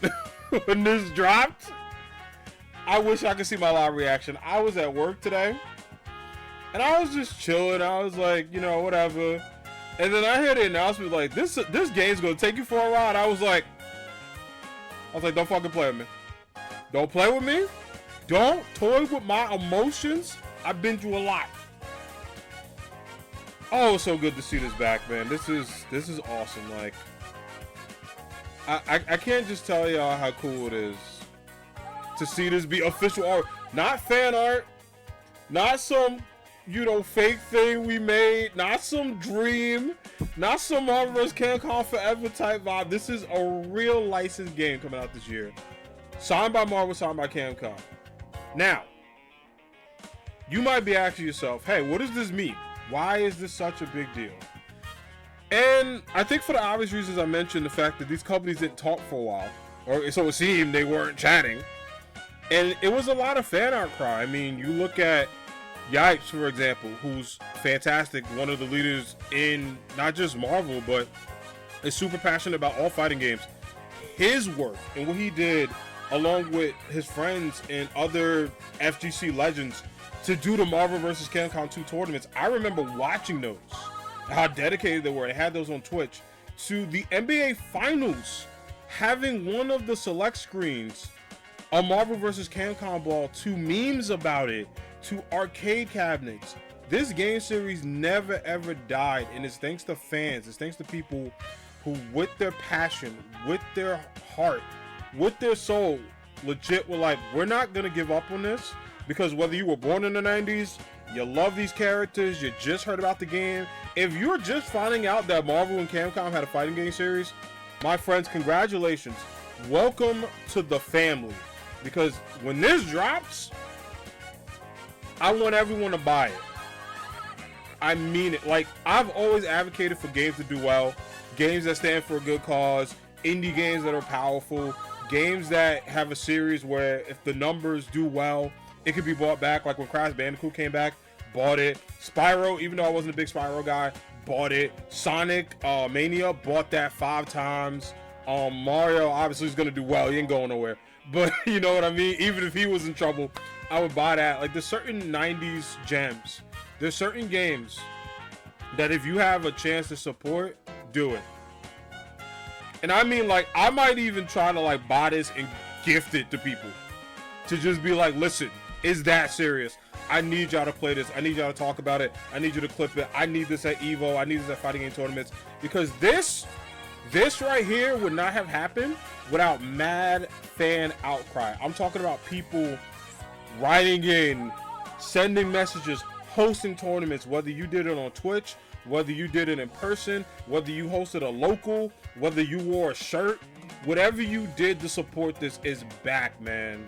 made when this dropped. I wish I could see my live reaction. I was at work today, and I was just chilling. I was like, you know, whatever. And then I heard the announcement like, this game's gonna take you for a ride. I was like, don't fucking play with me. Don't play with me. Don't toy with my emotions. I've been through a lot. Oh, it's so good to see this back, man. This is awesome. Like, I can't just tell y'all how cool it is to see this be official art, not fan art, not some, you know, fake thing we made, not some dream, not some Marvel vs. Capcom Forever type vibe. This is a real licensed game coming out this year, signed by Marvel, signed by Capcom. Now, you might be asking yourself, hey, what does this mean? Why is this such a big deal? And I think for the obvious reasons I mentioned, the fact that these companies didn't talk for a while, or so it seemed they weren't chatting. And it was a lot of fan art cry. I mean, you look at Yipes, for example, who's fantastic, one of the leaders in not just Marvel, but is super passionate about all fighting games. His work and what he did, along with his friends and other FGC legends, to do the Marvel vs. Capcom 2 tournaments. I remember watching those, how dedicated they were. They had those on Twitch. To the NBA Finals, having one of the select screens, a Marvel vs. Capcom ball, to memes about it, to arcade cabinets. This game series never ever died, and it's thanks to fans. It's thanks to people who, with their passion, with their heart, with their soul, legit were like, we're not gonna give up on this. Because whether you were born in the 90s, you love these characters, you just heard about the game, if you're just finding out that Marvel and Capcom had a fighting game series, my friends, congratulations. Welcome to the family. Because when this drops, I want everyone to buy it. I mean it. Like, I've always advocated for games to do well, games that stand for a good cause, indie games that are powerful, games that have a series where if the numbers do well, it could be bought back. Like when Crash Bandicoot came back, bought it. Spyro, even though I wasn't a big Spyro guy, bought it. Sonic Mania, bought that 5 times. Mario obviously is gonna do well. He ain't going nowhere. But you know what I mean? Even if he was in trouble, I would buy that. Like, there's certain 90s gems. There's certain games that if you have a chance to support, do it. And I mean, like, I might even try to like buy this and gift it to people. To just be like, listen, is that serious? I need y'all to play this. I need y'all to talk about it. I need you to clip it. I need this at EVO. I need this at fighting game tournaments. Because this right here would not have happened without mad fan outcry. I'm talking about people writing in, sending messages, hosting tournaments, whether you did it on Twitch, whether you did it in person, whether you hosted a local, whether you wore a shirt, whatever you did to support this is back, man.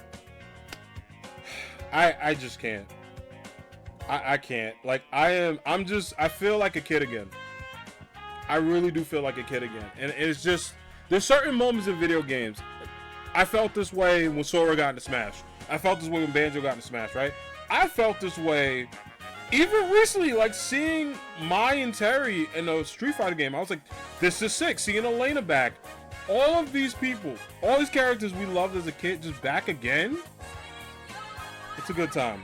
I just can't. I can't. Like, I feel like a kid again. I really do feel like a kid again. And it's just, there's certain moments in video games. I felt this way when Sora got into Smash. I felt this way when Banjo got into Smash, right? I felt this way even recently, like seeing Mai and Terry in a Street Fighter game. I was like, this is sick. Seeing Elena back. All of these people, all these characters we loved as a kid, just back again. It's a good time.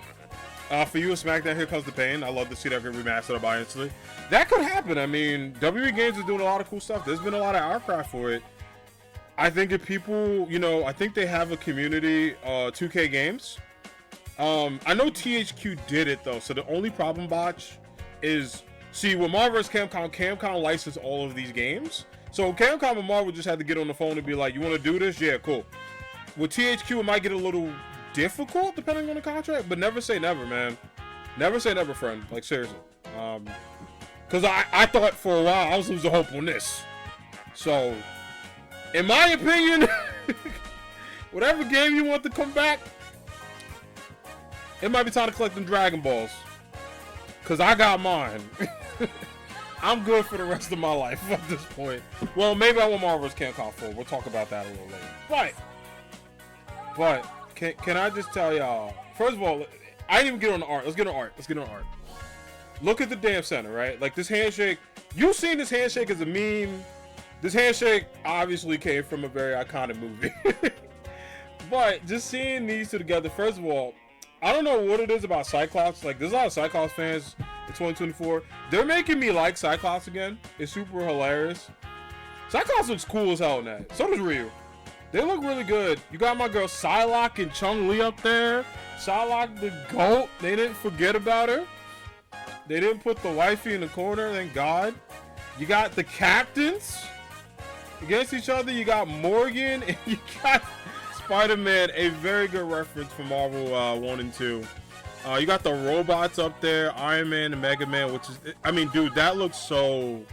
For you, SmackDown, Here Comes the Pain. I love to see that get remastered by instantly. That could happen. I mean, WWE Games is doing a lot of cool stuff. There's been a lot of outcry for it. I think if people, you know, I think they have a community, 2K Games. I know THQ did it though, so the only problem, Botch, is, see, with Marvel vs. Capcom licensed all of these games. So Capcom and Marvel just had to get on the phone and be like, you want to do this? Yeah, cool. With THQ, it might get a little difficult depending on the contract, but never say never, man. Never say never, friend. Like, seriously. Because I thought for a while I was losing hope on this. So, in my opinion, whatever game you want to come back, it might be time to collect them Dragon Balls. Because I got mine. I'm good for the rest of my life at this point. Well, maybe I want Marvel vs. Capcom 4. We'll talk about that a little later. But can I just tell y'all, first of all, I didn't even get on the art. Let's get on art. Look at the damn center, right? Like, this handshake. You've seen this handshake as a meme. This handshake obviously came from a very iconic movie. But just seeing these two together, first of all, I don't know what it is about Cyclops. Like, there's a lot of Cyclops fans in 2024. They're making me like Cyclops again. It's super hilarious. Cyclops looks cool as hell in that. So does Ryu. They look really good. You got my girl Psylocke and Chun-Li up there. Psylocke the GOAT. They didn't forget about her. They didn't put the wifey in the corner, thank God. You got the captains against each other. You got Morgan and you got Spider-Man, a very good reference for Marvel 1 and 2. You got the robots up there, Iron Man and Mega Man, which is, I mean, dude, that looks so...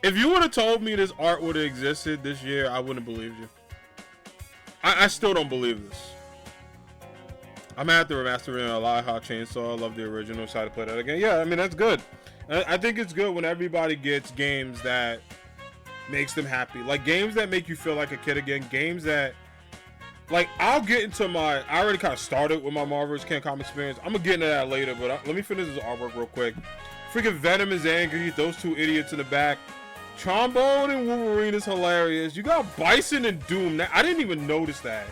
If you would have told me this art would have existed this year, I wouldn't have believed you. I still don't believe this. I'm gonna have to remaster it in a lot. Hot Chainsaw. I love the original. Excited to play that again. Yeah, I mean, that's good. I think it's good when everybody gets games that makes them happy. Like, games that make you feel like a kid again. Games that... Like, I'll get into my... I already kind of started with my Marvel vs. Capcom experience. I'm going to get into that later, but let me finish this artwork real quick. Freaking Venom is angry. Those two idiots in the back. Trombone and Wolverine is hilarious. You got Bison and Doom. I didn't even notice that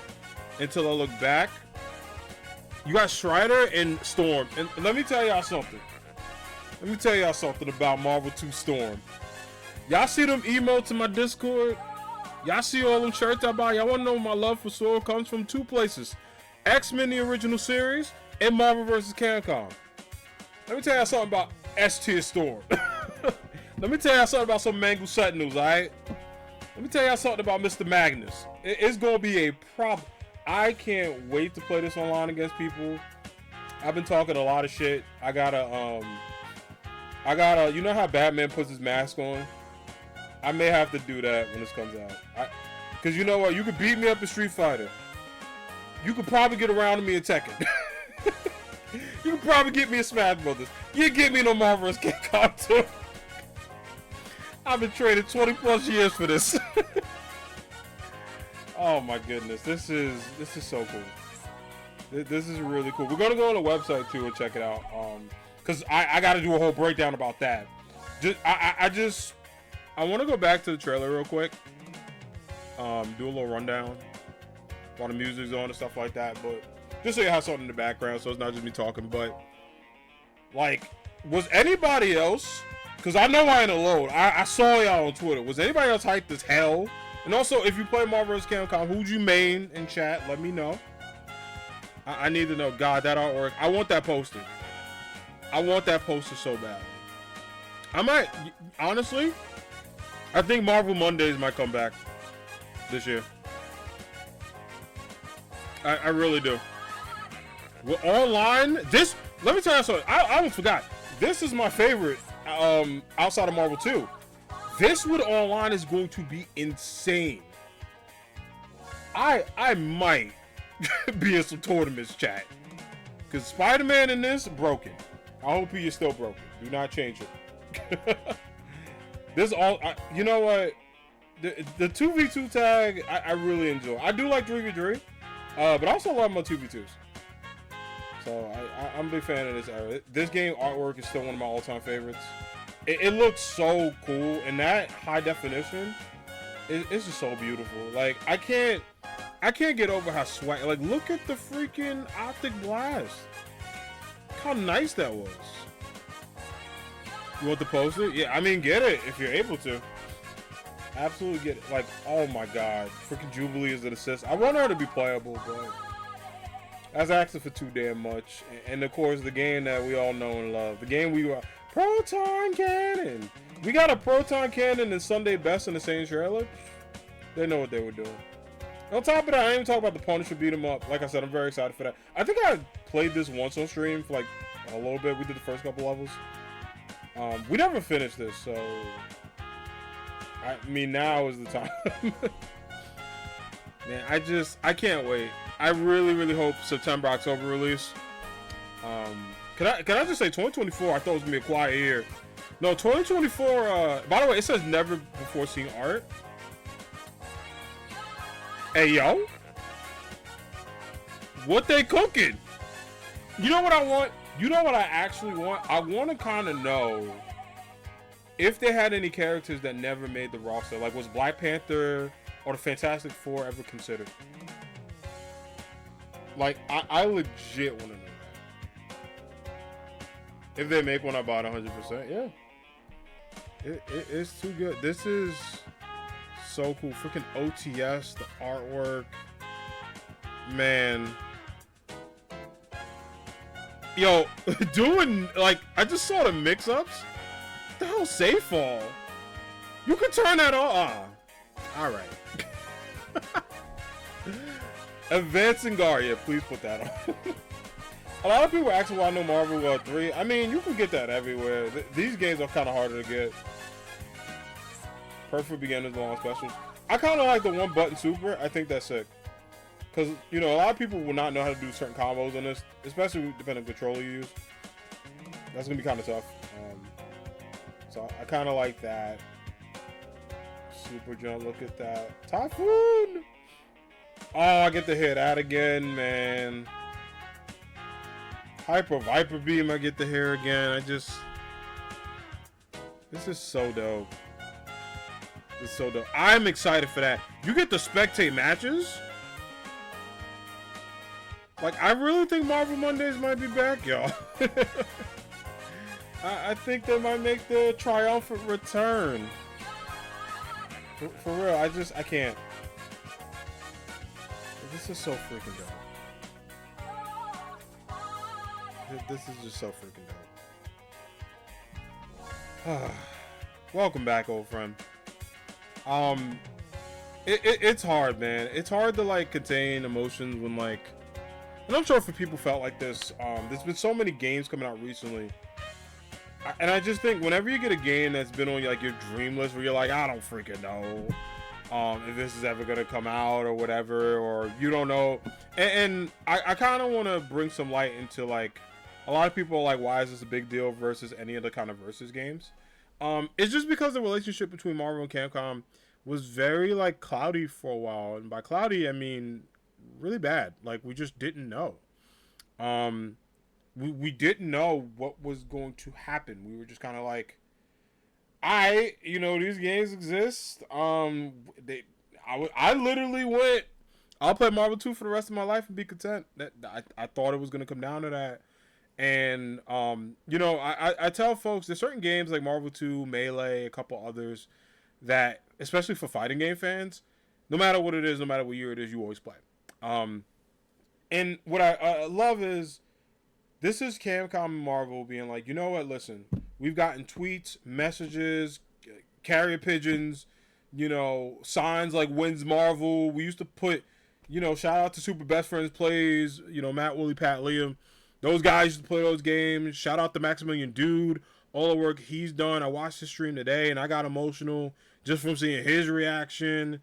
until I looked back. You got Strider and Storm. And let me tell y'all something. Let me tell y'all something about Marvel 2 Storm. Y'all see them emotes in my Discord? Y'all see all them shirts I buy? Y'all want to know where my love for Storm comes from? Two places. X-Men, the original series, and Marvel vs. Capcom. Let me tell y'all something about S-tier Storm. Let me tell y'all something about some Mangle Sentinels, alright? Let me tell y'all something about Mr. Magnus. It's going to be a problem. I can't wait to play this online against people. I've been talking a lot of shit. I gotta, you know how Batman puts his mask on? I may have to do that when this comes out. Because you know what? You could beat me up in Street Fighter. You could probably get around to me in Tekken. You could probably get me in Smash Brothers. You get me no Marvel vs. Capcom 2. I've been training 20 plus years for this. Oh my goodness, this is so cool. This is really cool. We're gonna go on the website too and check it out. Cause I gotta do a whole breakdown about that. I want to go back to the trailer real quick. Do a little rundown while the music's on and stuff like that. But just so you have something in the background, so it's not just me talking. But like, was anybody else? Cause I know I ain't alone. I saw y'all on Twitter. Was anybody else hyped as hell? And also, if you play Marvel vs. Capcom, who'd you main in chat? Let me know. I need to know. God, that artwork. I want that poster. I want that poster so bad. I might, honestly, I think Marvel Mondays might come back this year. I really do. Well, online, let me tell you something. I almost forgot. This is my favorite outside of Marvel 2. This with online is going to be insane. I might be in some tournaments, chat. Because Spider-Man in this, broken. I hope he is still broken. Do not change it. This all, you know what? The 2v2 tag, I really enjoy. I do like 3v3, but I also love my 2v2s. So I'm a big fan of this era. This game artwork is still one of my all-time favorites. It looks so cool, and that high definition, it's just so beautiful. Like, I can't get over how swag. Like, look at the freaking optic blast. Look how nice that was. You want the poster? Yeah, I mean, get it if you're able to. Absolutely get it. Like, oh my god, freaking Jubilee is an assist. I want her to be playable, but that's asking for too damn much. And of course, the game that we all know and love, the game we were. Proton Cannon! We got a Proton Cannon and Sunday Best in the same trailer. They know what they were doing. On top of that, I didn't even talk about the Punisher beat 'em up. Like I said, I'm very excited for that. I think I played this once on stream for like a little bit. We did the first couple levels. We never finished this, so I mean, now is the time. Man, I can't wait. I really hope September, October release. Can I just say 2024, I thought it was gonna be a quiet year. No, 2024, by the way, it says never before seen art. Hey, yo. What they cooking? You know what I want? You know what I actually want? I want to kind of know if they had any characters that never made the roster, like was Black Panther or the Fantastic Four ever considered? Like, I legit want to know that. If they make one, I buy it 100%. Yeah. It's too good. This is so cool. Freaking OTS, the artwork. Man. Yo, doing, like, I just saw the mix-ups. What the hell, save fall? You can turn that on. Alright. Advancing Guard, yeah, please put that on. A lot of people asking why no Marvel 3. I mean, you can get that everywhere. These games are kind of harder to get. Perfect beginners, long specials. I kind of like the one button super. I think that's sick. Because, you know, a lot of people will not know how to do certain combos on this, especially depending on the controller you use. That's going to be kind of tough. So I kind of like that. Super jump, look at that. Typhoon! Oh, I get to hear that again, man. Hyper Viper Beam, I get to hear again. This is so dope. It's so dope. I'm excited for that. You get to spectate matches? Like, I really think Marvel Mondays might be back, y'all. I think they might make the triumphant return. For real, I can't. This is so freaking dope. This is just so freaking dope. Welcome back, old friend. It's hard, man. It's hard to, like, contain emotions when, like, and I'm sure for people felt like this. There's been so many games coming out recently, and I just think whenever you get a game that's been on like your dream list, where you're like, I don't freaking know if this is ever gonna come out or whatever, or you don't know, and I kind of want to bring some light into, like, a lot of people are like, why is this a big deal versus any other kind of versus games? It's just because the relationship between Marvel and Capcom was very, like, cloudy for a while, and by cloudy I mean really bad. Like, we just didn't know. We didn't know what was going to happen. We were just kind of like, you know, these games exist. I literally went, I'll play Marvel 2 for the rest of my life and be content. That I thought it was going to come down to that. And, you know, I tell folks there's certain games like Marvel 2, Melee, a couple others that, especially for fighting game fans, no matter what it is, no matter what year it is, you always play. And what I love is, this is Capcom and Marvel being like, you know what, listen, we've gotten tweets, messages, carrier pigeons, you know, signs like Wins Marvel. We used to put, you know, shout out to Super Best Friends Plays, you know, Matt, Willie, Pat, Liam. Those guys used to play those games. Shout out to Maximilian Dude, all the work he's done. I watched his stream today and I got emotional just from seeing his reaction.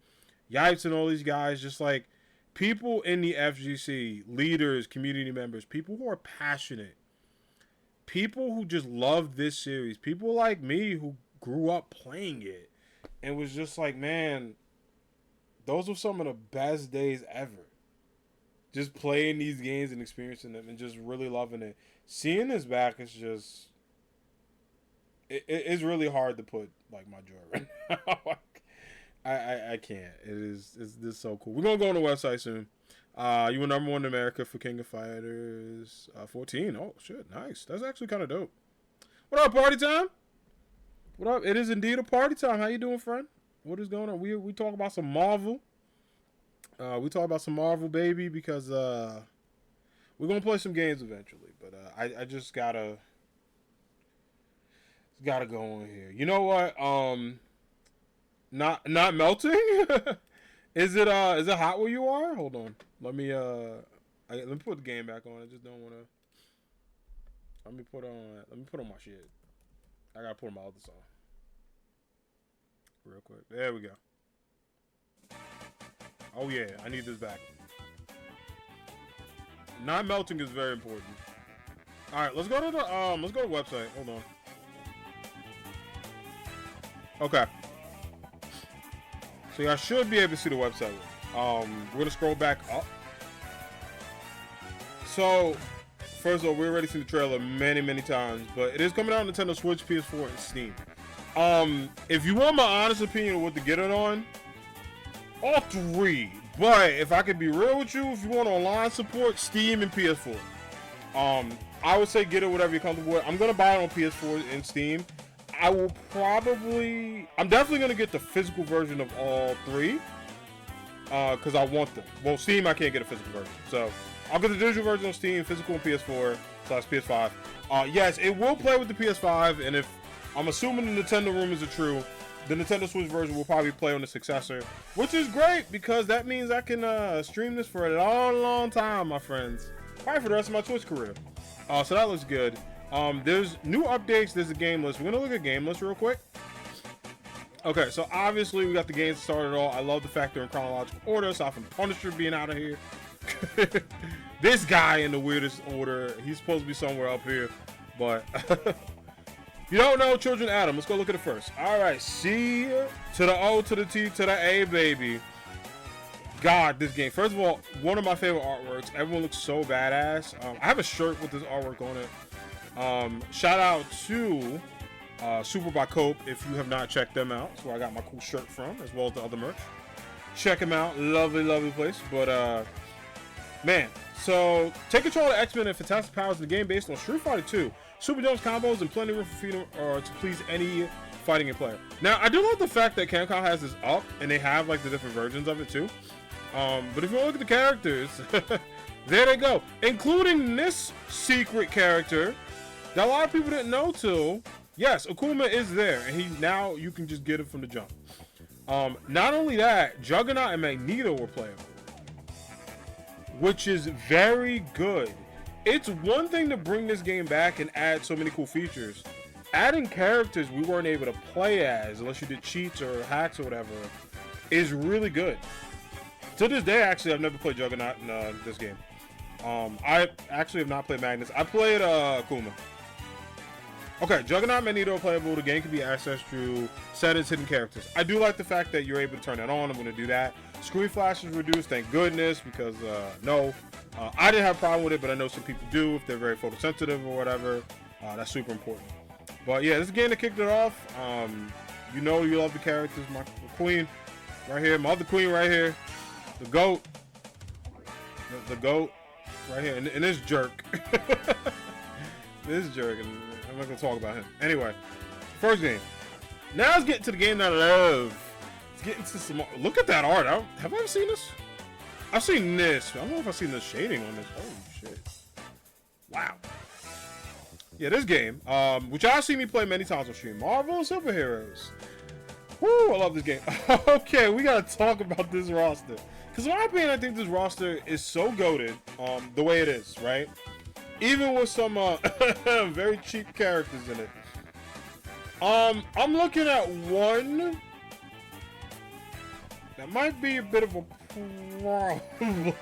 Yipes and all these guys, just like, people in the FGC, leaders, community members, people who are passionate, people who just love this series, people like me who grew up playing it and was just like, man, those were some of the best days ever. Just playing these games and experiencing them and just really loving it. Seeing this back is just, it's really hard to put, like, my jaw right now. I can't. It's this so cool. We're gonna go on the website soon. You were number 1 in America for King of Fighters 14. Oh shit, nice. That's actually kind of dope. What up, party time? What up? It is indeed a party time. How you doing, friend? What is going on? We talk about some Marvel. We talk about some Marvel, baby, because we're gonna play some games eventually. But I just gotta go on here. You know what? Not melting? Is it hot where you are? Hold on. Let me put the game back on. I just don't wanna. Let me put on my shit. I gotta put on my other song. Real quick. There we go. Oh yeah, I need this back. Not melting is very important. Alright, let's go to the website. Hold on. Okay. So y'all should be able to see the website. We're gonna scroll back up. So, first of all, we already seen the trailer many times, but it is coming out on Nintendo Switch, PS4, and Steam. If you want my honest opinion of what to get it on, all three. But if I could be real with you, if you want online support, Steam and PS4. I would say get it whatever you're comfortable with. I'm gonna buy it on PS4 and Steam. I'm definitely gonna get the physical version of all three. Because I want them. Well, Steam, I can't get a physical version. So, I'll get the digital version on Steam, physical on PS4/PS5. Yes, it will play with the PS5, and if I'm assuming the Nintendo rumors are true, the Nintendo Switch version will probably play on the successor, which is great because that means I can stream this for a long, long time, my friends. Probably for the rest of my Twitch career. So that looks good. There's new updates. There's a game list. We're gonna look at game list real quick. Okay, so obviously we got the games started all. I love the fact they're in chronological order, aside from Punisher being out of here. This guy in the weirdest order. He's supposed to be somewhere up here, but you don't know Children Adam. Let's go look at it first. All right, C to the O to the T to the A, baby. God, this game. First of all, one of my favorite artworks. Everyone looks so badass. I have a shirt with this artwork on it. Shout out to Super by Cope if you have not checked them out. That's where I got my cool shirt from, as well as the other merch. Check them out. Lovely, lovely place. But, man. So, take control of X-Men and fantastic powers in the game based on Street Fighter 2. Super jumps, combos, and plenty of room for freedom to please any fighting game player. Now, I do love the fact that Capcom has this up, and they have, like, the different versions of it, too. But if you look at the characters, there they go. Including this secret character that a lot of people didn't know, too. Yes, Akuma is there, and now you can just get it from the jump. Not only that, Juggernaut and Magneto were playable, which is very good. It's one thing to bring this game back and add so many cool features. Adding characters we weren't able to play as, unless you did cheats or hacks or whatever, is really good. To this day, actually, I've never played Juggernaut in this game. I actually have not played Magnus. I played Akuma. Okay, Juggernaut and Magneto are playable. The game can be accessed through settings, hidden characters. I do like the fact that you're able to turn that on. I'm going to do that. Screen flash is reduced, thank goodness, because I didn't have a problem with it, but I know some people do if they're very photosensitive or whatever. That's super important. But yeah, this game that kicked it off. You know you love the characters. My queen right here, my other queen right here, the GOAT, the GOAT right here, and this jerk. This jerk, and I'm not gonna talk about him. Anyway, first game. Now let's get to the game that I love. Let's get into some. Look at that art. Have I ever seen this? I've seen this. I don't know if I've seen the shading on this. Holy shit! Wow. Yeah, this game, which y'all see me play many times on stream. Marvel Superheroes. Woo! I love this game. Okay, we gotta talk about this roster. Because in my opinion, I think this roster is so goated, the way it is, right? Even with some very cheap characters in it. I'm looking at one that might be a bit of a problem.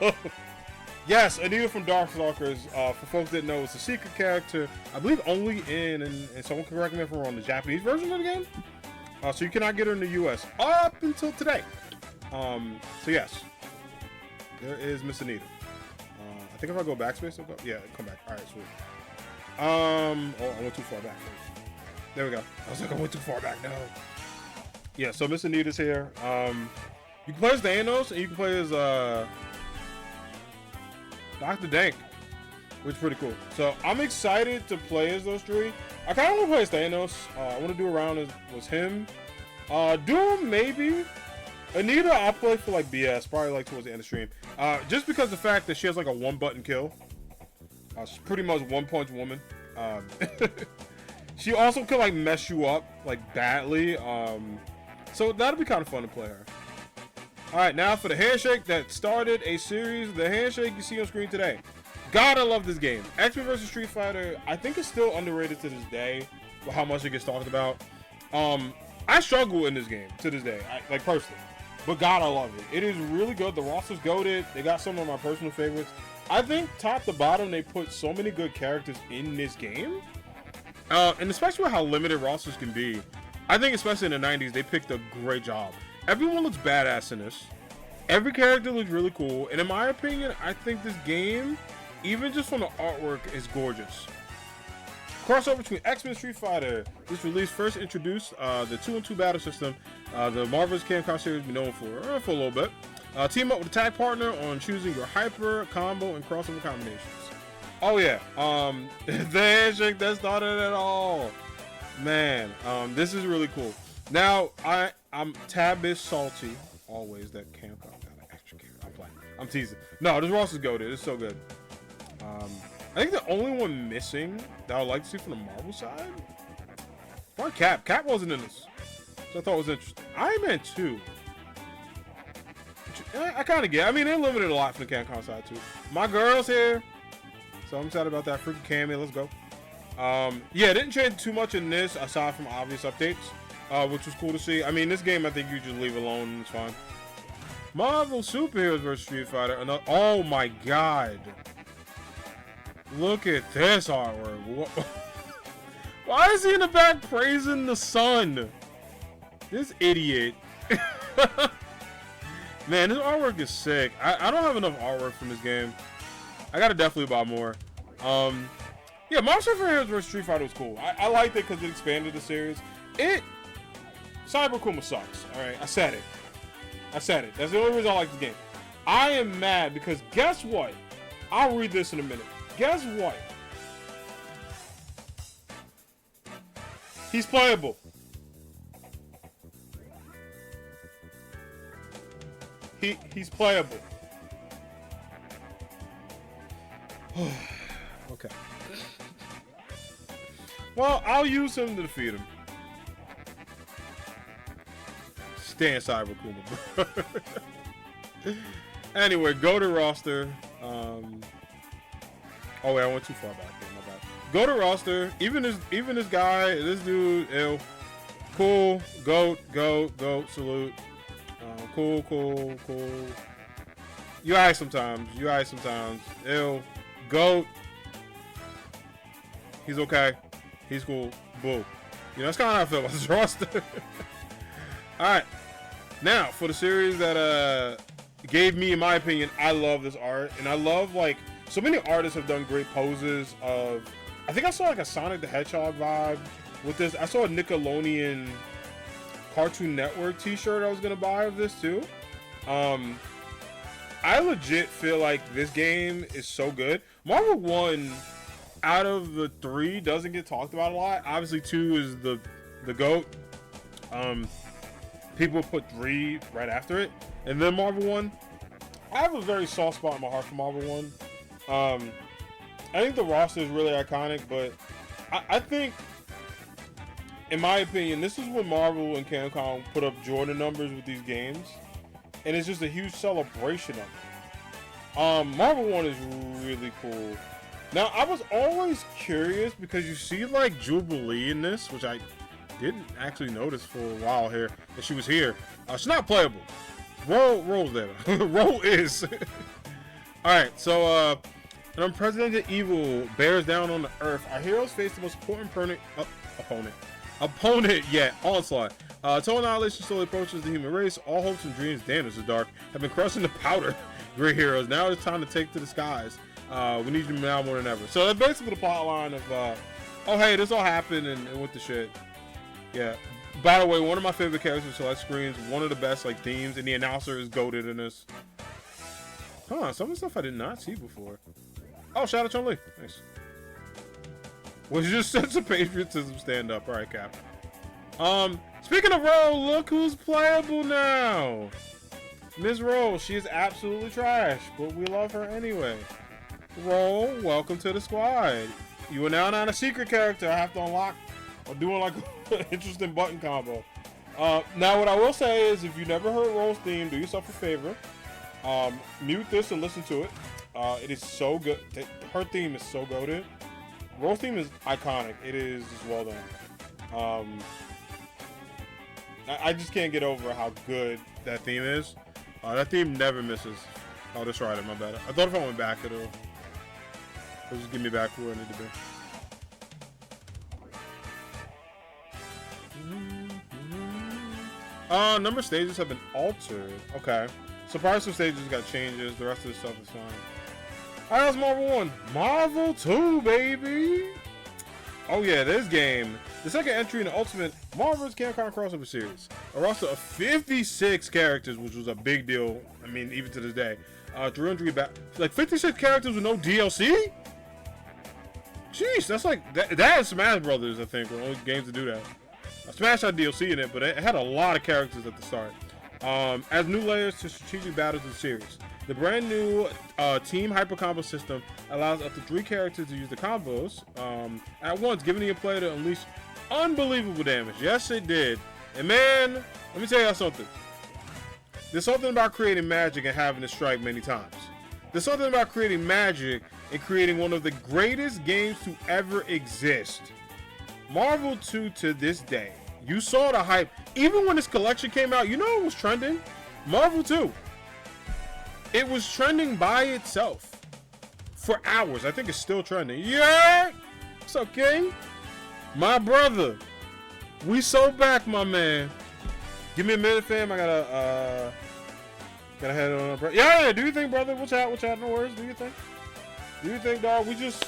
Yes, Anita from Darkstalkers. For folks that know, it's a secret character. I believe only in, and someone can correct me if I'm wrong, the Japanese version of the game. So you cannot get her in the US up until today. So yes, there is Miss Anita. I think if I go backspace, it'll go. Yeah, come back. All right, sweet. Oh, I went too far back. There we go. I was like, I went too far back. No. Yeah, so Miss Anita's here. You can play as Thanos, and you can play as Dr. Dank, which is pretty cool. So I'm excited to play as those three. I kind of want to play as Thanos. I want to do a round as him. Doom, maybe. Anita, I'll play for like BS, probably like towards the end of the stream. Just because the fact that she has like a one-button kill. She's pretty much one-punch woman. She also can like mess you up like badly. So that'll be kind of fun to play her. Alright, now for the handshake that started a series. The handshake you see on screen today. God, I love this game. X-Men vs. Street Fighter, I think it's still underrated to this day with how much it gets talked about. I struggle in this game to this day, like personally. But God, I love it. It is really good. The roster's goated. They got some of my personal favorites. I think top to bottom, they put so many good characters in this game. And especially with how limited rosters can be. I think especially in the 90s, they picked a great job. Everyone looks badass in this. Every character looks really cool. And in my opinion, I think this game, even just from the artwork, is gorgeous. Crossover between X-Men Street Fighter. This release first introduced the 2-on-2 battle system the Marvel's Capcom series be known for a little bit. Team up with a tag partner on choosing your hyper, combo, and crossover combinations. Oh yeah, the handshake, that's not it at all. Man, this is really cool. Now, I'm tad bit salty, always, that Capcom got an extra game. I'm playing. I'm teasing. No, this roster's goated. It's so good. I think the only one missing that I would like to see from the Marvel side, probably Cap. Cap wasn't in this, so I thought it was interesting. Iron Man 2. I kind of get. I mean, they're limited a lot from the Capcom side too. My girl's here, so I'm excited about that freaking cameo. Let's go. Yeah, it didn't change too much in this aside from obvious updates, which was cool to see. I mean, this game I think you just leave alone and it's fine. Marvel Superheroes vs. Street Fighter. Oh my god. Look at this artwork. Why is he in the back praising the sun? This idiot. Man, this artwork is sick. I don't have enough artwork from this game. I gotta definitely buy more. Yeah, Marvel Superheroes vs. Street Fighter was cool. I liked it because it expanded the series. Cyber Kuma sucks. Alright, I said it. That's the only reason I like this game. I am mad because guess what? I'll read this in a minute. Guess what? He's playable. He's playable. Okay. Well, I'll use him to defeat him. Stand Cyber Kuma. Anyway, go to roster. Oh wait, I went too far back there. My bad. Go to roster. Even this guy, this dude, ew. Cool. Goat. Salute. Cool. You alright sometimes. Ew. Goat. He's okay. He's cool. Boo. You know, that's kind of how I feel about this roster. Alright. Now, for the series that gave me, in my opinion, I love this art. And I love, like, so many artists have done great poses of, I think I saw like a Sonic the Hedgehog vibe with this. I saw a Nickelodeon Cartoon Network t-shirt I was going to buy of this too. I legit feel like this game is so good. Marvel 1 out of the 3 doesn't get talked about a lot. Obviously 2 is the GOAT. People put 3 right after it. And then Marvel 1. I have a very soft spot in my heart for Marvel 1. I think the roster is really iconic, but I think, in my opinion, this is when Marvel and Capcom put up Jordan numbers with these games, and it's just a huge celebration of it. Marvel 1 is really cool. Now, I was always curious because you see like Jubilee in this, which I didn't actually notice for a while here, that she was here. She's not playable. Roll's there. Roll is. Alright, so an unprecedented evil bears down on the Earth. Our heroes face the most important opponent yet, Onslaught. Until annihilation slowly approaches the human race, all hopes and dreams, damn this is dark, have been crushed into powder. Great heroes, now it's time to take to the skies. We need you now more than ever. So that's basically the plot line of, oh hey, this all happened and with the shit. Yeah. By the way, one of my favorite characters select screens, one of the best like themes, and the announcer is goated in this. Huh, some of the stuff I did not see before. Oh, shout out to Chun-Li. Nice. Was your sense of patriotism stand up? Alright, Cap. Speaking of Roll, look who's playable now. Ms. Roll, she is absolutely trash, but we love her anyway. Roll, welcome to the squad. You are now not a secret character I have to unlock or doing like an interesting button combo. Now what I will say is if you never heard Roll's theme, do yourself a favor. Mute this and listen to it. It is so good. Her theme is so goated. Roll's theme is iconic. It is just well done. I just can't get over how good that theme is. That theme never misses. Oh, that's right. My bad. I thought if I went back, it'll just get me back where I need to be. Number of stages have been altered. Okay. So probably some stages got changes. The rest of the stuff is fine. Alright, that's Marvel 1. Marvel 2, baby! Oh yeah, this game, the second entry in the Ultimate Marvel vs. Capcom crossover series. A roster of 56 characters, which was a big deal. I mean, even to this day. 300 like 56 characters with no DLC? Jeez, that's like that is Smash Brothers, I think, were the only games to do that. Smash had DLC in it, but it had a lot of characters at the start. As new layers to strategic battles in the series. The brand new Team Hyper Combo system allows up to 3 characters to use the combos at once, giving the player to unleash unbelievable damage. Yes, it did. And man, let me tell y'all something. There's something about creating magic and having it strike many times. There's something about creating magic and creating one of the greatest games to ever exist. Marvel 2 to this day. You saw the hype. Even when this collection came out, you know it was trending? Marvel 2. It was trending by itself for hours. I think it's still trending. Yeah! It's okay. My brother. We so back, my man. Give me a minute, fam. I gotta head on up. Yeah, do you think, brother? What's out? No worries. Do you think? Do you think, dog? We just...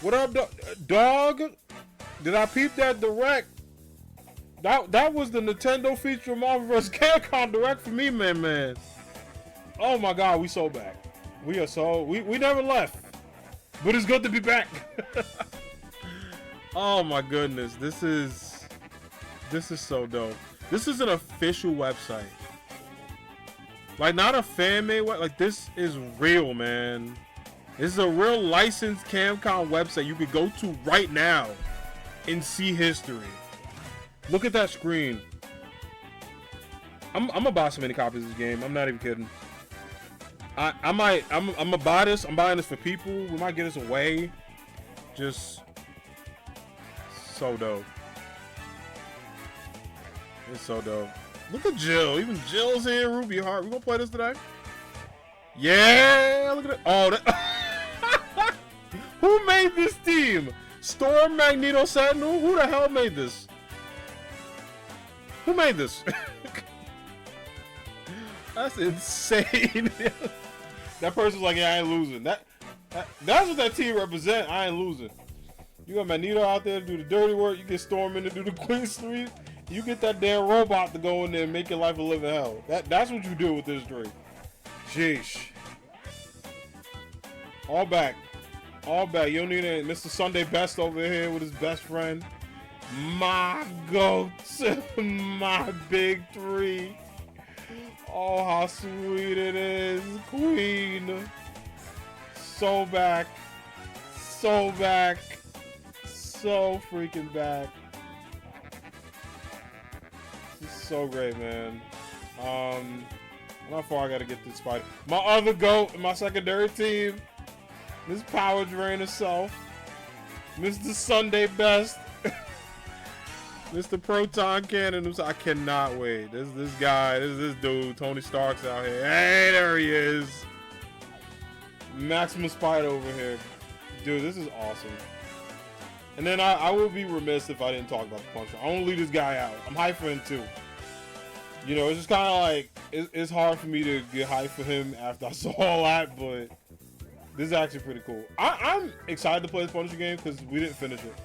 What up, dog? Did I peep that direct? That was the Nintendo feature Marvel vs. Capcom direct for me, man. Oh my God, we so back. We are so... We never left. But it's good to be back. Oh my goodness. This is so dope. This is an official website. Like, not a fan-made website. Like, this is real, man. This is a real licensed Capcom website you could go to right now and see history. Look at that screen. I'm gonna buy so many copies of this game. I'm not even kidding. I'm gonna buy this. I'm buying this for people. We might get this away. Just so dope. It's so dope. Look at Jill. Even Jill's here. Ruby Heart. We gonna play this today? Yeah. Look at it. Oh, that. Who made this team? Storm, Magneto, Sentinel. Who the hell made this? Who made this? That's insane. That person's like, yeah, I ain't losing. That's what that team represent. I ain't losing. You got Magneto out there to do the dirty work. You get Storm in to do the Queen Street. You get that damn robot to go in there and make your life a living hell. That's what you do with this drink. Sheesh. All back. All back. You don't need it. Mr. Sunday Best over here with his best friend. My goat. My big 3. Oh, how sweet it is. Queen. So back. So back. So freaking back. This is so great, man. How far I gotta get this fight? My other GOAT in my secondary team. This Power Drain herself. Mr. Sunday Best. Mr. Proton Cannon. I cannot wait. This guy, this dude, Tony Stark's out here. Hey, there he is. Maximus Spider over here. Dude, this is awesome. And then I would be remiss if I didn't talk about the Punisher. I want to leave this guy out. I'm hyped for him too. You know, it's just kind of like, it's hard for me to get hyped for him after I saw all that, but this is actually pretty cool. I'm excited to play this Punisher game because we didn't finish it.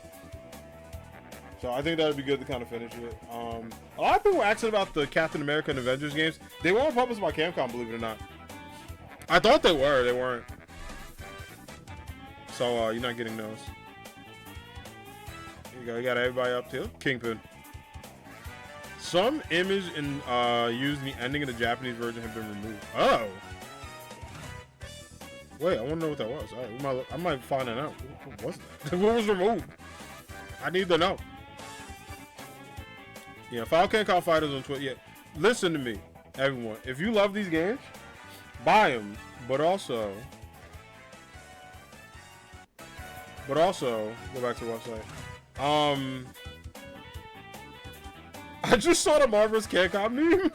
So I think that would be good to kind of finish it. A lot of people were asking about the Captain America and Avengers games. They weren't published by Capcom, believe it or not. I thought they were. They weren't. So you're not getting those. Here you go. You got everybody up to Kingpin. Some image and used in the ending of the Japanese version have been removed. Oh. Wait, I want to know what that was. All right, I might find that out. What was that? What was removed? I need to know. Yeah, Final Capcom Fighters on Twitter. Yeah, listen to me, everyone. If you love these games, buy them. But also, go back to the website. I just saw the Marvel vs. Capcom meme.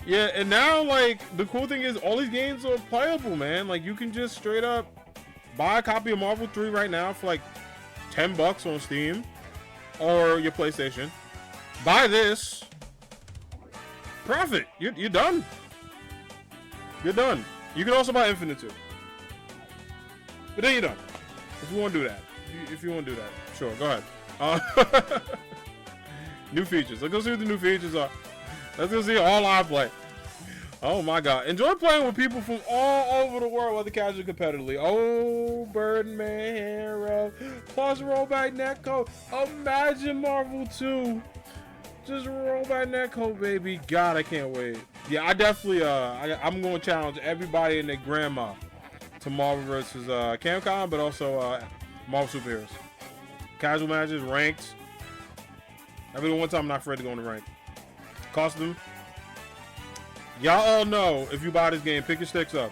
Yeah, and now, like, the cool thing is all these games are playable, man. Like, you can just straight up buy a copy of Marvel 3 right now for like $10 on Steam or your PlayStation. Buy this. Profit. You're done. You're done. You can also buy Infinite too. But then you're done. If you want to do that. if you want to do that, sure, go ahead. New features. Let's go see what the new features are. Let's go see all I play. Oh my god. Enjoy playing with people from all over the world, whether casually or competitively. Oh, Birdman Hero. Plus rollback netcode. Imagine Marvel 2. Just rollback netcode, baby. God, I can't wait. Yeah, I definitely, I'm going to challenge everybody and their grandma to Marvel versus Capcom, but also Marvel Superheroes. Casual matches, ranked. Every one time I'm not afraid to go in the rank. Costume. Y'all all know, if you buy this game, pick your sticks up.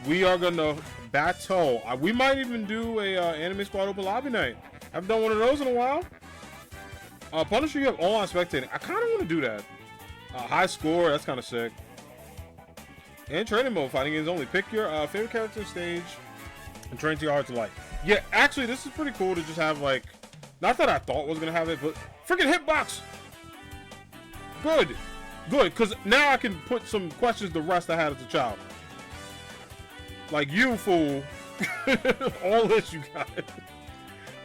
We are gonna battle. We might even do a Anime Squad Open Lobby night. I haven't done one of those in a while. Punisher, you have online spectating. I kind of want to do that. High score, that's kind of sick. And training mode, fighting games only. Pick your favorite character stage and train to your heart's delight. Yeah, actually, this is pretty cool to just have, like, not that I thought was gonna have it, but freaking hitbox. Good. Good, because now I can put some questions to rest I had as a child. Like, you fool. All this you got.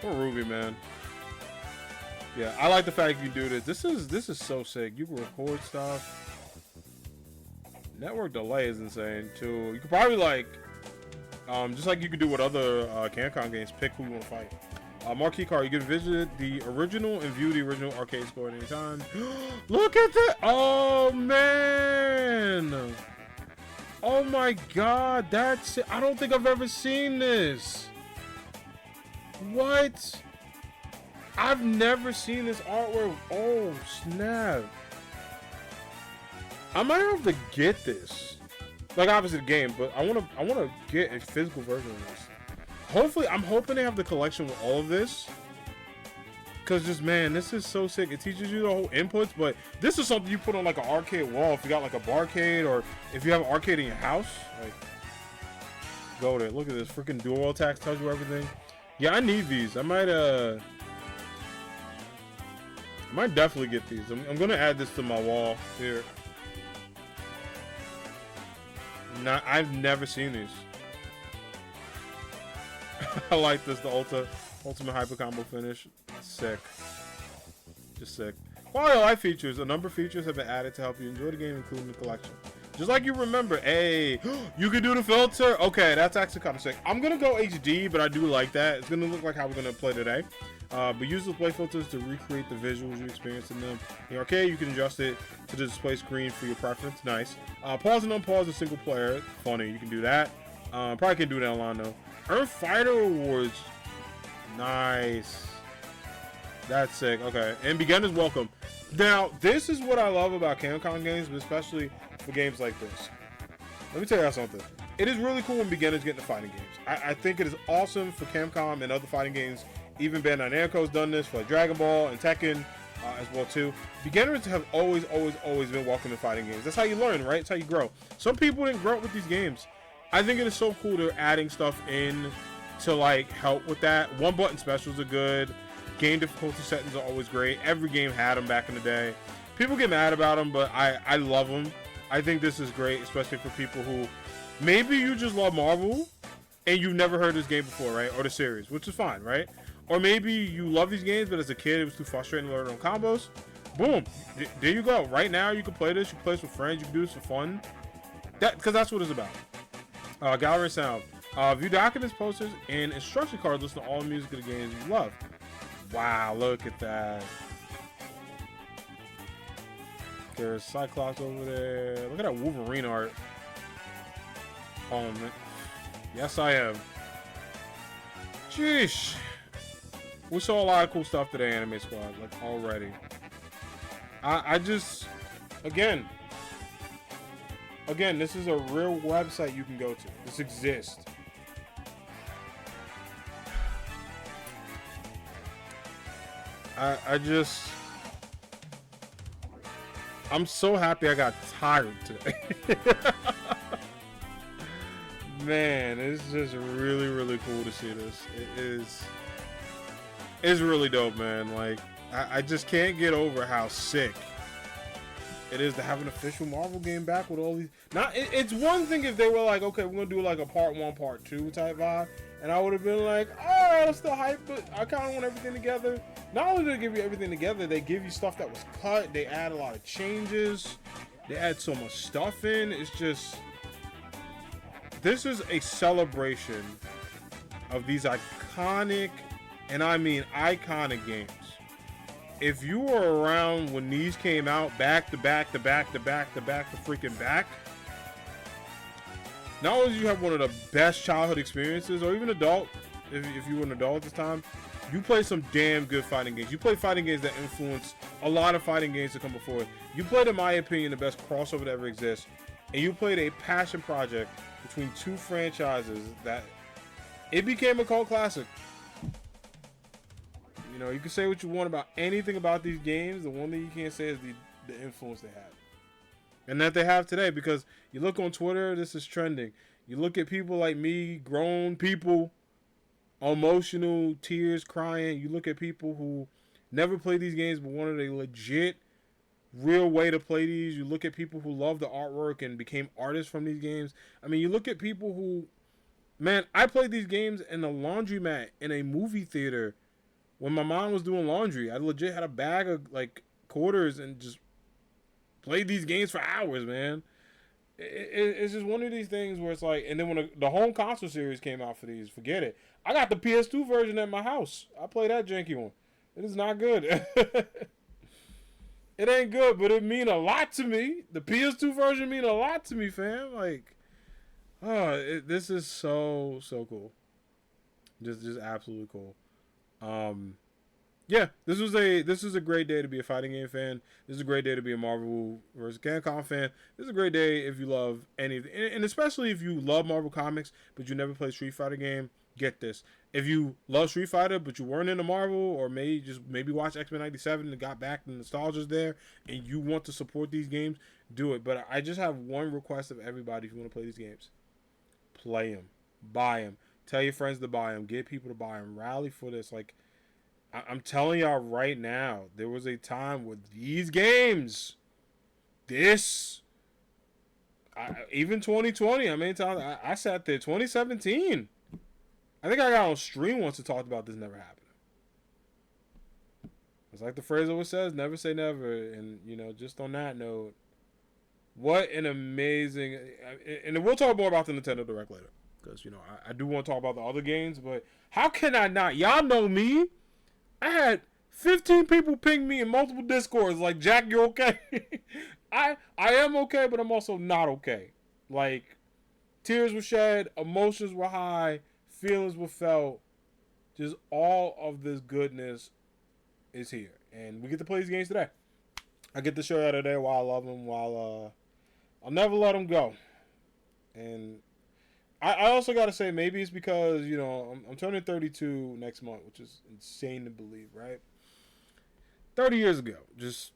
Poor Ruby, man. Yeah, I like the fact you do this. This is so sick. You can record stuff. Network delay is insane, too. You could probably, like, just like you could do with other Capcom games, pick who you want to fight. Marquee card, you can visit the original and view the original arcade score at any time. Look at that! Oh man! Oh my god, that's it. I don't think I've ever seen this. What? I've never seen this artwork. Oh snap! I might have to get this. Like obviously the game, but I wanna get a physical version of this. Hopefully, I'm hoping they have the collection with all of this. Cause just man, this is so sick. It teaches you the whole inputs, but this is something you put on like an arcade wall. If you got like a barcade, or if you have an arcade in your house, like go there. Look at this freaking dual attacks, tells you everything. Yeah, I need these. I might definitely get these. I'm gonna add this to my wall here. I've never seen these. I like this, the ultimate hyper combo finish. Sick. Just sick. Quality of life features. A number of features have been added to help you enjoy the game, including the collection. Just like you remember, hey, you can do the filter. Okay, that's actually kind of sick. I'm gonna go HD, but I do like that. It's gonna look like how we're gonna play today. But use the play filters to recreate the visuals you experience in them. In the arcade, you can adjust it to the display screen for your preference. Nice. Pause and unpause the single player. Funny, you can do that. Probably can't do that online though. Earn fighter awards. Nice. That's sick. Okay. And beginners welcome. Now, this is what I love about Capcom games, but especially for games like this. Let me tell you something. It is really cool when beginners get into fighting games. I think it is awesome for Capcom and other fighting games. Even Bandai Namco's done this for like Dragon Ball and Tekken as well too. Beginners have always been welcome to fighting games. That's how you learn, right? It's how you grow. Some people didn't grow up with these games. I think it is so cool they're adding stuff in to like help with that. One button specials are good. Game difficulty settings are always great. Every game had them back in the day. People get mad about them, but I love them. I think this is great, especially for people who maybe you just love Marvel and you've never heard this game before, right? Or the series, which is fine, right? Or maybe you love these games, but as a kid it was too frustrating to learn on combos. Boom, there you go. Right now you can play this. You can play this with friends. You can do this for fun. Because that's what it's about. Gallery and sound. View documents, posters, and instruction cards. Listen to all the music of the games you love. Wow, look at that. There's Cyclops over there. Look at that Wolverine art. Oh, man. Yes, I am. Jeez. We saw a lot of cool stuff today, Anime Squad, like, already. I just... Again, this is a real website you can go to. This exists. I'm so happy I got tired today. Man, it's just really cool to see this. It's really dope, man. Like, I just can't get over how sick it is to have an official Marvel game back with all these. It's one thing if they were like, okay, we're gonna do like a part 1, part 2 type vibe, and I would have been like, all right, I'm still hyped, but I kind of want everything together. Not only did they give you everything together, they give you stuff that was cut. They add a lot of changes. They add so much stuff in. It's just, this is a celebration of these iconic, and I mean iconic games. If you were around when these came out back to back to back to back to back to freaking back, not only do you have one of the best childhood experiences, or even adult, if you were an adult at this time, you play some damn good fighting games. You play fighting games that influence a lot of fighting games to come before. You played, in my opinion, the best crossover that ever exists, and you played a passion project between two franchises that it became a cult classic. You know, you can say what you want about anything about these games. The one thing you can't say is the influence they had. And that they have today, because you look on Twitter, this is trending. You look at people like me, grown people, emotional, tears, crying. You look at people who never played these games but wanted a legit, real way to play these. You look at people who love the artwork and became artists from these games. I mean, you look at people who, man, I played these games in a laundromat in a movie theater when my mom was doing laundry. I legit had a bag of like quarters and just played these games for hours, man. It's just one of these things where it's like, and then when the home console series came out for these, forget it. I got the PS2 version at my house. I play that janky one. It is not good. It ain't good, but it mean a lot to me. The PS2 version mean a lot to me, fam. Like, this is so cool. Just absolutely cool. Yeah, this is a great day to be a fighting game fan. This is a great day to be a Marvel vs. Capcom fan. This is a great day if you love anything, and especially if you love Marvel comics but you never played Street Fighter game. Get this: if you love Street Fighter but you weren't into Marvel, or maybe watch X-Men '97 and got back, the nostalgia's there, and you want to support these games, do it. But I just have one request of everybody: if you want to play these games, play them, buy them, tell your friends to buy them, get people to buy them, rally for this. Like, I'm telling y'all right now, there was a time with these games, even 2020, I mean, I sat there, 2017. I think I got on stream once and talked about this never happening. It's like the phrase always says, never say never. And, you know, just on that note, what an amazing, and we'll talk more about the Nintendo Direct later. Because, you know, I do want to talk about the other games, but how can I not? Y'all know me. I had 15 people ping me in multiple Discords like, Jack, you okay? I am okay, but I'm also not okay. Like, tears were shed, emotions were high, feelings were felt. Just all of this goodness is here. And we get to play these games today. I get to show you today why I love them, while I'll never let them go. And I also got to say, maybe it's because, you know, I'm turning 32 next month, which is insane to believe, right? 30 years ago, just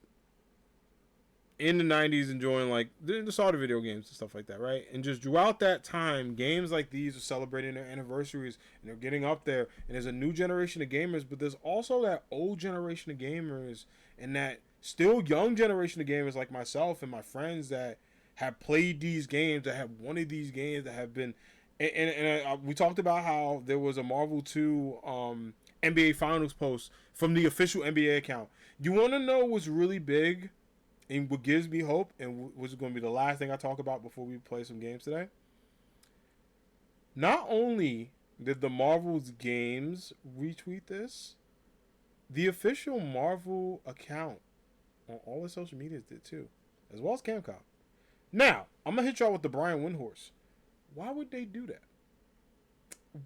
in the 90s, enjoying, like, the start of video games and stuff like that, right? And just throughout that time, games like these are celebrating their anniversaries, and they're getting up there, and there's a new generation of gamers, but there's also that old generation of gamers, and that still young generation of gamers like myself and my friends that have played these games, that have wanted these games, that have been, and we talked about how there was a Marvel 2 NBA Finals post from the official NBA account. You want to know what's really big and what gives me hope, and what's going to be the last thing I talk about before we play some games today? Not only did the Marvel's games retweet this, the official Marvel account on all the social medias did too, as well as Capcom. Now, I'm going to hit y'all with the Brian Windhorse. Why would they do that?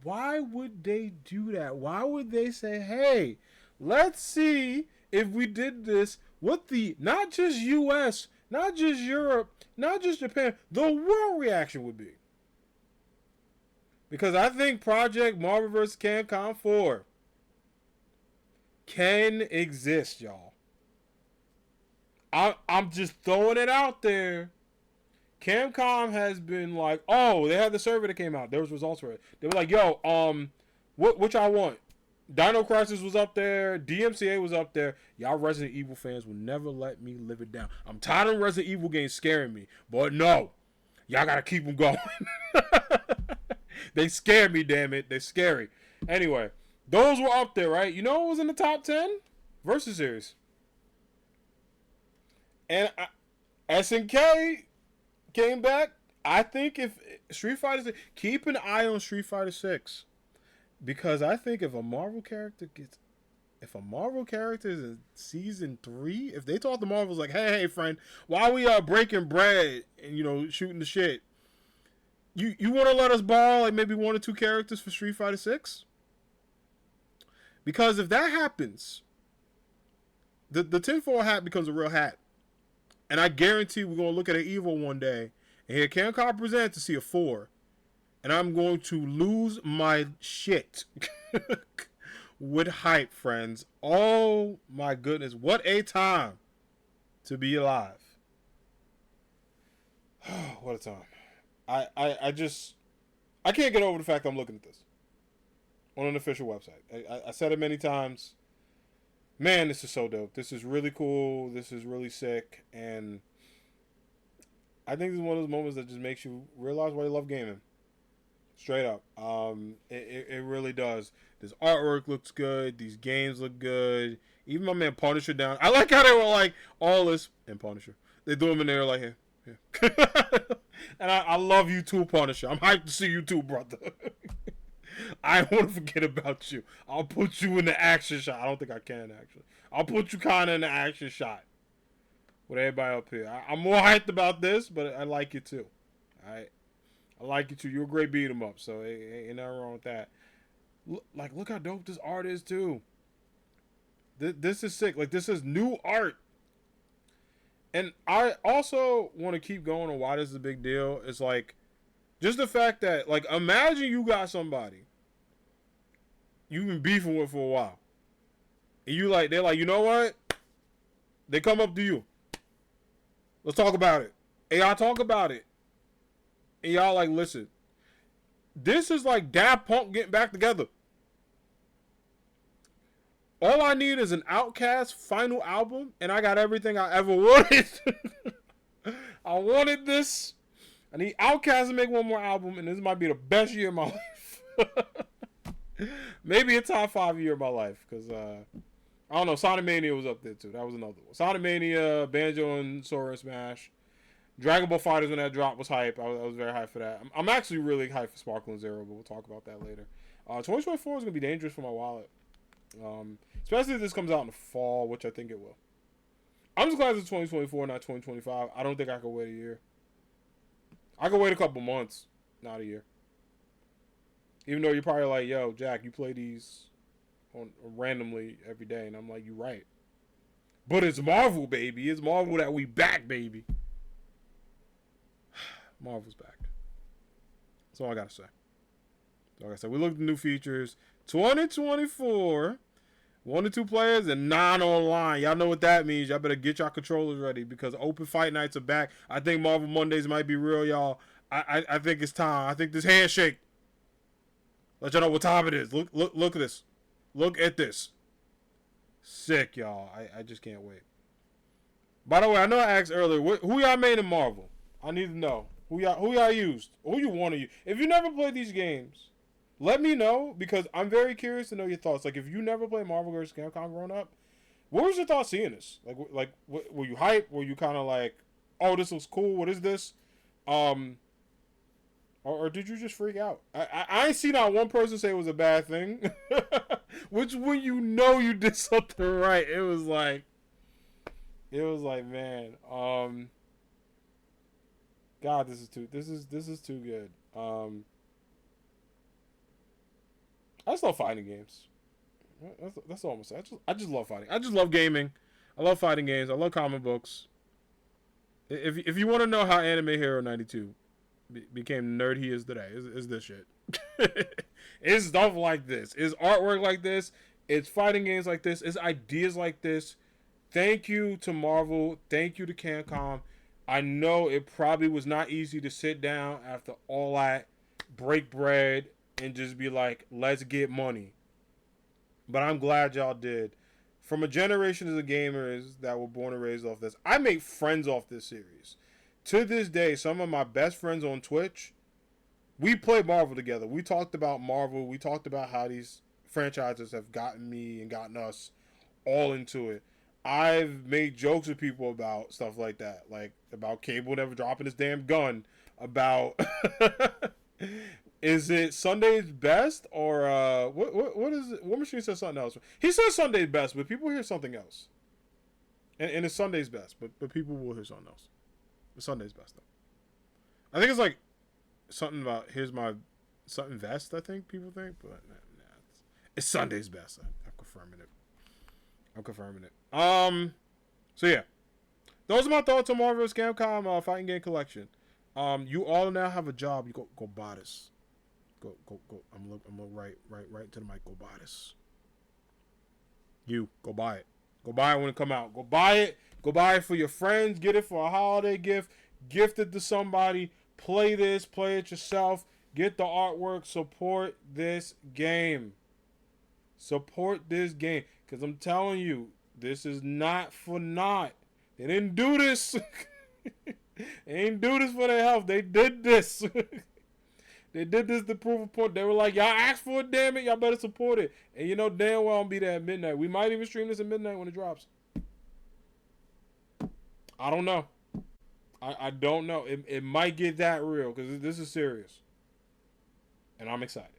Why would they do that? Why would they say, hey, let's see if we did this with the, not just US, not just Europe, not just Japan, the world reaction would be? Because I think Project Marvel vs. Capcom 4 can exist, y'all. I'm just throwing it out there. Capcom has been like, oh, they had the survey that came out. There was results for it. They were like, yo, what y'all want? Dino Crisis was up there. DMCA was up there. Y'all Resident Evil fans will never let me live it down. I'm tired of Resident Evil games scaring me. But no, y'all got to keep them going. They scare me, damn it. They're scary. Anyway, those were up there, right? You know what was in the top 10? Versus Series. And SNK came back. I think if Street Fighter, keep an eye on Street Fighter 6. Because I think if a Marvel character is in season 3, if they talk to Marvel's like, hey friend, why we breaking bread and shooting the shit, you want to let us borrow like maybe 1 or 2 characters for Street Fighter 6? Because if that happens, the tinfoil hat becomes a real hat, and I guarantee we're gonna look at an Evo one day and hear Capcom present to see a 4, and I'm going to lose my shit. With hype, friends. Oh my goodness. What a time to be alive. What a time. I can't get over the fact I'm looking at this on an official website. I said it many times. Man, this is so dope. This is really cool. This is really sick. And I think this is one of those moments that just makes you realize why you love gaming. Straight up. It really does. This artwork looks good. These games look good. Even my man Punisher down. I like how they were like all this and Punisher. They do him in there like here. And I love you too, Punisher. I'm hyped to see you too, brother. I don't want to forget about you. I'll put you in the action shot. I don't think I can actually. I'll put you kind of in the action shot with everybody up here. I'm more hyped about this, but I like you too. All right. I like you too. You're a great beat 'em up, so ain't nothing wrong with that. Look how dope this art is too. This is sick. Like, this is new art. And I also want to keep going on why this is a big deal. It's like, just the fact that, like, imagine you got somebody you've been beefing with for a while. And they're like, you know what? They come up to you. Let's talk about it. And y'all talk about it. And y'all like, listen, this is like Daft Punk getting back together. All I need is an Outkast final album, and I got everything I ever wanted. I wanted this. I need Outkast to make one more album, and this might be the best year of my life. Maybe a top 5 year of my life, because I don't know. Sonic Mania was up there too. That was another one. Sonic Mania, Banjo and Sora Smash. Dragon Ball FighterZ when that dropped was hype. I was very hyped for that. I'm actually really hyped for Sparkling Zero, but we'll talk about that later. 2024 is going to be dangerous for my wallet. Especially if this comes out in the fall, which I think it will. I'm just glad it's 2024, not 2025. I don't think I could wait a year. I could wait a couple months, not a year. Even though you're probably like, yo, Jack, you play these randomly every day. And I'm like, you're right. But it's Marvel, baby. It's Marvel that we back, baby. Marvel's back. That's all I gotta say. Like I said, we looked at the new features. 2024, 1 to 2 players and 9 online. Y'all know what that means. Y'all better get y'all controllers ready because open fight nights are back. I think Marvel Mondays might be real, y'all. I think it's time. I think this handshake. Let y'all know what time it is. Look at this. Look at this. Sick, y'all. I just can't wait. By the way, I know I asked earlier, who y'all made in Marvel? I need to know. Who y'all used? Who you want to use? If you never played these games, let me know because I'm very curious to know your thoughts. Like, if you never played Marvel vs. Capcom growing up, what was your thoughts seeing this? Like, were you hyped? Were you kind of like, oh, this looks cool. What is this? Or did you just freak out? I ain't seen not one person say it was a bad thing. Which when you did something right, it was like, man, God, this is too good. I just love fighting games. That's all I'm gonna say. I just love fighting. I just love gaming. I love fighting games. I love comic books. If you want to know how Anime Hero 92 became the nerd he is today, is this shit. It's stuff like this. It's artwork like this. It's fighting games like this. It's ideas like this. Thank you to Marvel. Thank you to Capcom. I know it probably was not easy to sit down after all that, break bread, and just be like, let's get money. But I'm glad y'all did. From a generation of gamers that were born and raised off this, I make friends off this series. To this day, some of my best friends on Twitch We played Marvel together. We talked about Marvel. We talked about how these franchises have gotten me and gotten us all into it. I've made jokes with people about stuff like that, like about Cable never dropping his damn gun. About is it Sunday's best or what is it? What machine says something else? He says Sunday's best, but people hear something else. And it's Sunday's best, but people will hear something else. It's Sunday's best though. I think it's like something about here's my something vest. I think people think, but nah, it's Sunday's best. I'm confirming it. I'm confirming it. So yeah, those are my thoughts on Marvel vs. Capcom fighting game collection. You all now have a job. You go buy this. Go. I'm look right to the mic. Go buy this. You go buy it. Go buy it when it come out. Go buy it. Go buy it for your friends. Get it for a holiday gift. Gift it to somebody. Play this. Play it yourself. Get the artwork. Support this game. Support this game. Because I'm telling you, this is not for naught. They didn't do this. They ain't do this for their health. They did this. They did this to prove a point. They were like, y'all asked for it, damn it. Y'all better support it. And you know damn well I'll be there at midnight. We might even stream this at midnight when it drops. I don't know. I don't know. It might get that real because this is serious. And I'm excited.